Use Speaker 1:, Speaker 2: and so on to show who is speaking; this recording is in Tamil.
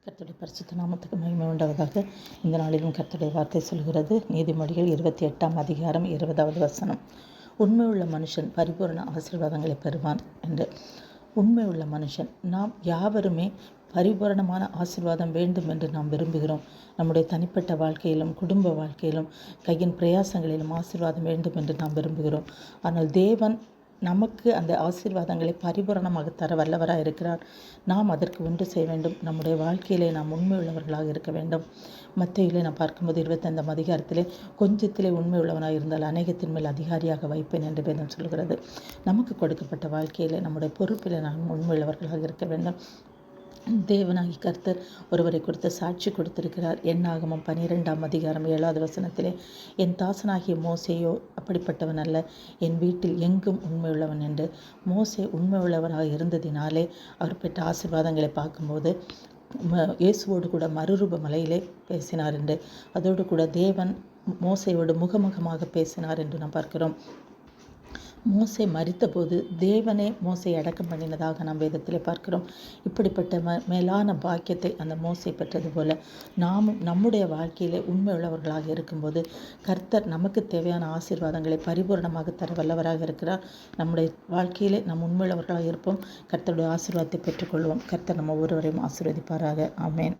Speaker 1: கர்த்தருடைய பரிசுத்த நாமத்துக்கு மகிமை உண்டாவதாக. இந்த நாளிலும் கர்த்தருடைய வார்த்தை சொல்கிறது. நீதிமொழிகள் 28ஆம் அதிகாரம் 20வது வசனம். உண்மையுள்ள மனுஷன் பரிபூரண ஆசீர்வாதங்களை பெறுவான் என்று. உண்மையுள்ள மனுஷன், நாம் யாவருமே பரிபூரணமான ஆசீர்வாதம் வேண்டும் என்று நாம் விரும்புகிறோம். நம்முடைய தனிப்பட்ட வாழ்க்கையிலும் குடும்ப வாழ்க்கையிலும் கையின் பிரயாசங்களிலும் ஆசீர்வாதம் வேண்டும் என்று நாம் விரும்புகிறோம். ஆனால் தேவன் நமக்கு அந்த ஆசீர்வாதங்களை பரிபூரணமாக தர வல்லவராக இருக்கிறார். நாம் அதற்கு ஒன்று செய்ய வேண்டும். நம்முடைய வாழ்க்கையிலே நாம் உண்மையுள்ளவர்களாக இருக்க வேண்டும். மத்தேயுவிலே நாம் பார்க்கும்போது 25ஆம் அதிகாரத்திலே, கொஞ்சத்திலே உண்மையுள்ளவனாக இருந்தால் அநேகத்தின் மேல் அதிகாரியாக வைப்பேன் என்று வேதம் சொல்கிறது. நமக்கு கொடுக்கப்பட்ட வாழ்க்கையிலே நம்முடைய பொறுப்பில் நாம் உண்மையுள்ளவர்களாக இருக்க வேண்டும். தேவனாகி கர்த்தர் ஒருவரை குறித்து சாட்சி கொடுத்திருக்கிறார். என்னாகமம் 12ஆம் அதிகாரம் 7வது வசனத்திலே, என் தாசனாகிய மோசேயோ அப்படிப்பட்டவன் அல்ல, என் வீட்டில் எங்கும் உண்மையுள்ளவன் என்று. மோசே உண்மையுள்ளவராக இருந்ததினாலே அவர் பெற்ற ஆசீர்வாதங்களை பார்க்கும்போது இயேசுவோடு கூட மறுரூப மலையிலே பேசினார் என்று, அதோடு கூட தேவன் மோசையோடு முகமுகமாக பேசினார் என்று நாம் பார்க்கிறோம். மோசே மரித்தபோது தேவனே மோசை அடக்கம் பண்ணினதாக நாம் வேதத்தில் பார்க்கிறோம். இப்படிப்பட்ட மேலான பாக்கியத்தை அந்த மோசை பெற்றது போல நாமும் நம்முடைய வாழ்க்கையிலே உண்மை உள்ளவர்களாக இருக்கும்போது கர்த்தர் நமக்கு தேவையான ஆசீர்வாதங்களை பரிபூர்ணமாக தர வல்லவராக இருக்கிறார். நம்முடைய வாழ்க்கையிலே நாம் உண்மையுள்ளவர்களாக இருப்போம். கர்த்தருடைய ஆசீர்வாதத்தை பெற்றுக்கொள்வோம். கர்த்தர் நம்ம ஒருவரையும் ஆசீர்வதிப்பாராக. ஆமேன்.